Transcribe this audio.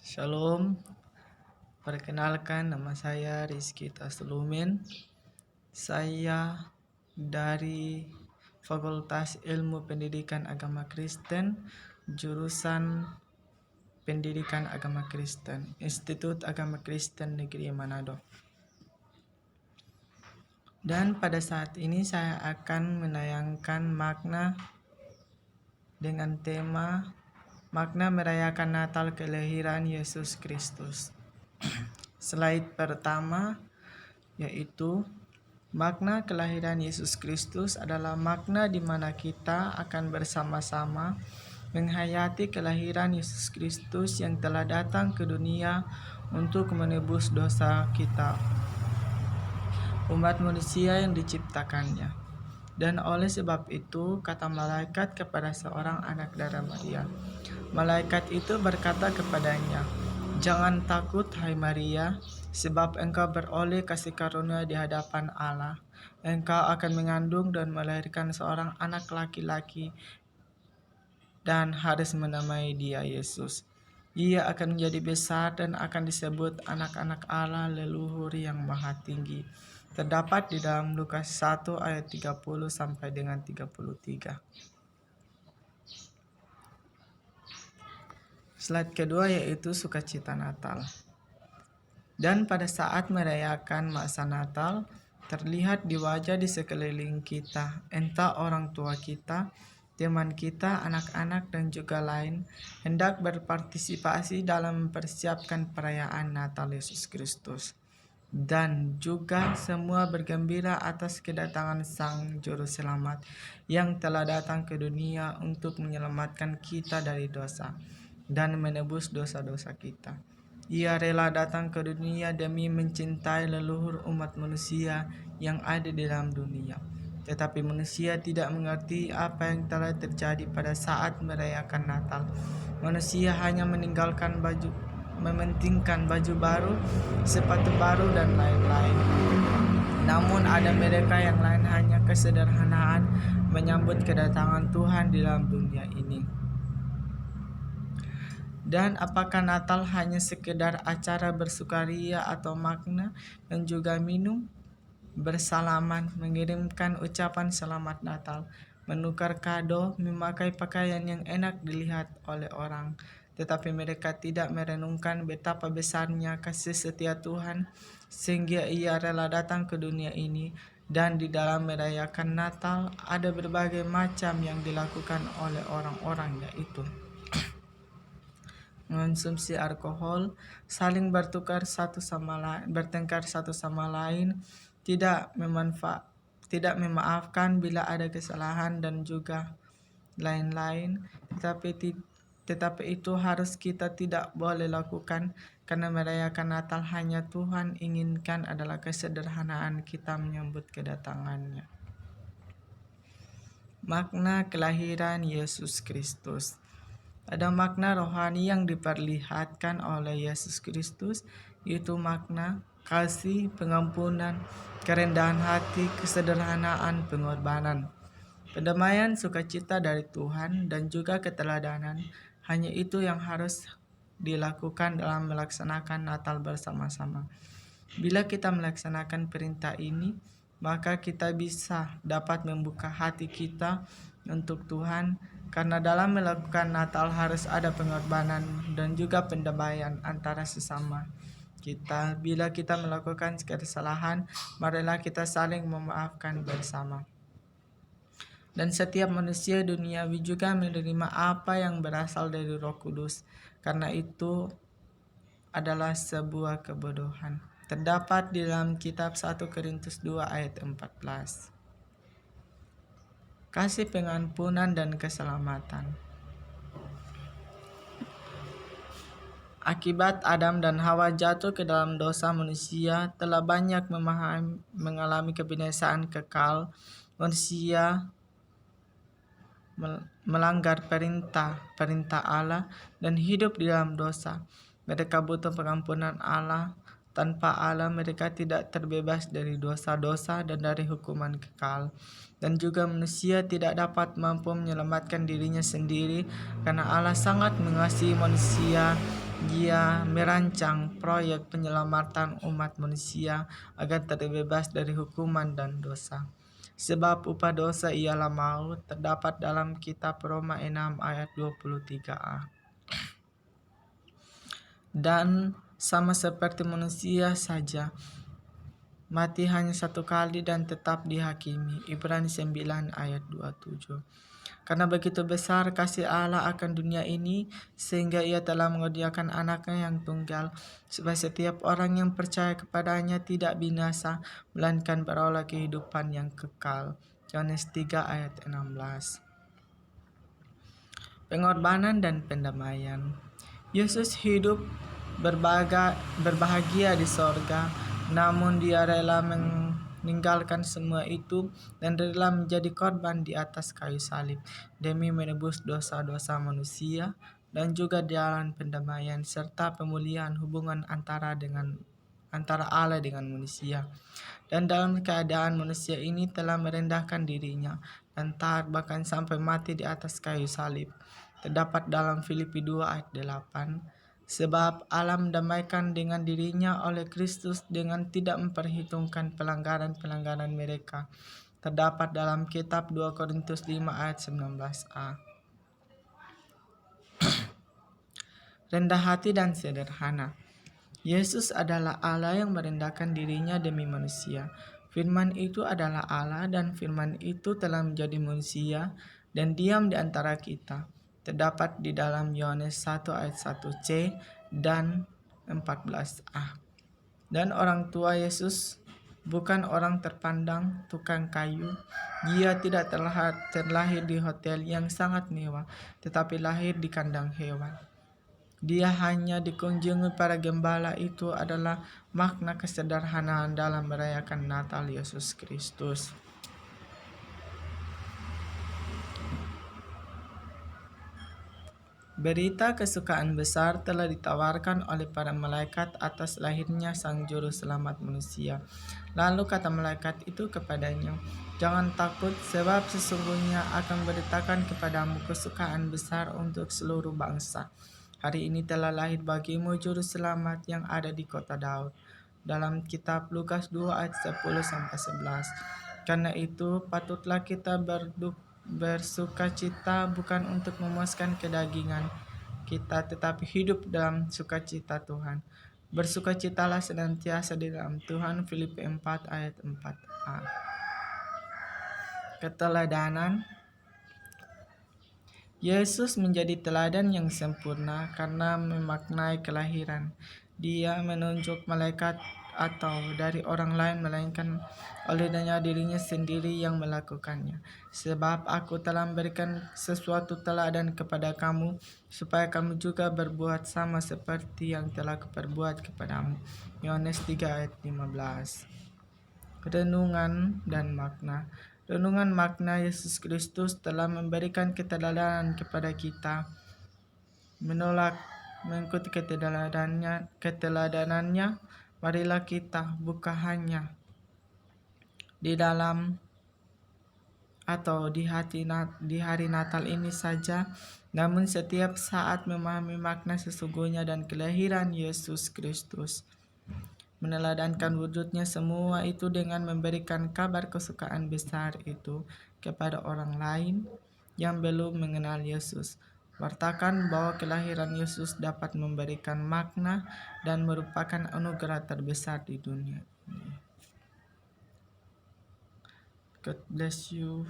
Shalom, perkenalkan nama saya Rizky Taslumin. Saya dari Fakultas Ilmu Pendidikan Agama Kristen, jurusan Pendidikan Agama Kristen, Institut Agama Kristen Negeri Manado. Dan pada saat ini saya akan menayangkan makna dengan tema makna merayakan Natal kelahiran Yesus Kristus. Slide pertama yaitu makna kelahiran Yesus Kristus adalah makna di mana kita akan bersama-sama menghayati kelahiran Yesus Kristus yang telah datang ke dunia untuk menebus dosa kita, umat manusia yang diciptakannya. Dan oleh sebab itu kata malaikat kepada seorang anak dari Maria. Malaikat itu berkata kepadanya, "Jangan takut, hai Maria, sebab engkau beroleh kasih karunia di hadapan Allah. Engkau akan mengandung dan melahirkan seorang anak laki-laki dan harus menamai dia Yesus. Ia akan menjadi besar dan akan disebut anak-anak Allah leluhur yang maha tinggi." Terdapat di dalam Lukas 1 ayat 30 sampai dengan 33. Slide kedua yaitu sukacita Natal. Dan pada saat merayakan masa Natal, terlihat di wajah di sekeliling kita, entah orang tua kita, teman kita, anak-anak dan juga lain, hendak berpartisipasi dalam mempersiapkan perayaan Natal Yesus Kristus. Dan juga semua bergembira atas kedatangan Sang Juru Selamat yang telah datang ke dunia untuk menyelamatkan kita dari dosa dan menebus dosa-dosa kita. Ia rela datang ke dunia demi mencintai leluhur umat manusia yang ada di dalam dunia. Tetapi manusia tidak mengerti apa yang telah terjadi pada saat merayakan Natal. Manusia hanya mementingkan baju baru, sepatu baru dan lain-lain. Namun ada mereka yang lain hanya kesederhanaan menyambut kedatangan Tuhan di dalam dunia ini. Dan apakah Natal hanya sekedar acara bersukaria atau makna dan juga minum, bersalaman, mengirimkan ucapan selamat Natal, menukar kado, memakai pakaian yang enak dilihat oleh orang, tetapi mereka tidak merenungkan betapa besarnya kasih setia Tuhan sehingga Ia rela datang ke dunia ini. Dan di dalam merayakan Natal ada berbagai macam yang dilakukan oleh orang-orang, yaitu mengonsumsi alkohol, saling bertengkar satu sama lain, tidak memaafkan bila ada kesalahan dan juga lain-lain. Tetapi itu harus kita tidak boleh lakukan, karena merayakan Natal hanya Tuhan inginkan adalah kesederhanaan kita menyambut kedatangannya. Makna kelahiran Yesus Kristus. Ada makna rohani yang diperlihatkan oleh Yesus Kristus, yaitu makna kasih, pengampunan, kerendahan hati, kesederhanaan, pengorbanan, pendamaian, sukacita dari Tuhan, dan juga keteladanan. Hanya itu yang harus dilakukan dalam melaksanakan Natal bersama-sama. Bila kita melaksanakan perintah ini, maka kita dapat membuka hati kita untuk Tuhan, karena dalam melakukan Natal harus ada pengorbanan dan juga pendamaian antara sesama kita. Bila kita melakukan kesalahan, marilah kita saling memaafkan bersama. Dan setiap manusia duniawi juga menerima apa yang berasal dari Roh Kudus, karena itu adalah sebuah kebodohan. Terdapat di dalam kitab 1 Korintus 2 ayat 14. Kasih pengampunan dan keselamatan. Akibat Adam dan Hawa jatuh ke dalam dosa, manusia telah banyak mengalami kebinasaan kekal. Manusia melanggar perintah Allah dan hidup di dalam dosa. Mereka butuh pengampunan Allah. Tanpa Allah mereka tidak terbebas dari dosa-dosa dan dari hukuman kekal. Dan juga manusia tidak dapat mampu menyelamatkan dirinya sendiri, karena Allah sangat mengasihi manusia Dia merancang proyek penyelamatan umat manusia agar terbebas dari hukuman dan dosa. Sebab upah dosa ialah maut, terdapat dalam kitab Roma 6 ayat 23a. Dan sama seperti manusia saja, mati hanya satu kali dan tetap dihakimi. Ibrani 9 ayat 27. Karena begitu besar kasih Allah akan dunia ini, sehingga ia telah menghadiahkan anaknya yang tunggal, supaya setiap orang yang percaya kepadanya tidak binasa, melainkan beroleh kehidupan yang kekal. Yohanes 3 ayat 16. Pengorbanan dan pendamaian. Yesus hidup berbahagia di sorga, namun dia rela meninggalkan semua itu dan rela menjadi korban di atas kayu salib demi menebus dosa-dosa manusia dan juga jalan pendamaian serta pemulihan hubungan antara Allah dengan manusia. Dan dalam keadaan manusia ini telah merendahkan dirinya dan taat bahkan sampai mati di atas kayu salib. Terdapat dalam Filipi 2 ayat 8. Sebab Allah mendamaikan dengan dirinya oleh Kristus dengan tidak memperhitungkan pelanggaran-pelanggaran mereka. Terdapat dalam kitab 2 Korintus 5 ayat 19a. Rendah hati dan sederhana. Yesus adalah Allah yang merendahkan dirinya demi manusia. Firman itu adalah Allah dan firman itu telah menjadi manusia dan diam di antara kita. Terdapat di dalam Yohanes 1 ayat 1c dan 14a. Dan orang tua Yesus bukan orang terpandang tukang kayu. Dia tidak terlahir di hotel yang sangat mewah, tetapi lahir di kandang hewan. Dia hanya dikunjungi para gembala. Itu adalah makna kesederhanaan dalam merayakan Natal Yesus Kristus. Berita kesukaan besar telah ditawarkan oleh para malaikat atas lahirnya Sang Juru Selamat manusia. Lalu kata malaikat itu kepadanya, "Jangan takut, sebab sesungguhnya akan beritakan kepadamu kesukaan besar untuk seluruh bangsa. Hari ini telah lahir bagimu Juru Selamat yang ada di kota Daud." Dalam kitab Lukas 2 ayat 10-11. Karena itu patutlah kita bersukacita bukan untuk memuaskan kedagingan kita, tetapi hidup dalam sukacita Tuhan. Bersukacitalah senantiasa di dalam Tuhan. Filipi 4 ayat 4a. Keteladanan. Yesus menjadi teladan yang sempurna karena memaknai kelahiran. Dia menunjuk malaikat atau dari orang lain, melainkan olehnya dirinya sendiri yang melakukannya. Sebab aku telah memberikan sesuatu teladan kepada kamu, supaya kamu juga berbuat sama seperti yang telah kuperbuat kepadamu. Yohanes 3 ayat 15. Renungan dan makna. Renungan makna Yesus Kristus telah memberikan keteladanan kepada kita. Menolak mengikuti keteladanannya, marilah kita bukan hanya di dalam atau di hari Natal ini saja, namun setiap saat memahami makna sesungguhnya dan kelahiran Yesus Kristus. Meneladankan wujudnya semua itu dengan memberikan kabar kesukaan besar itu kepada orang lain yang belum mengenal Yesus. Wartakan bahwa kelahiran Yesus dapat memberikan makna dan merupakan anugerah terbesar di dunia ini. God bless you.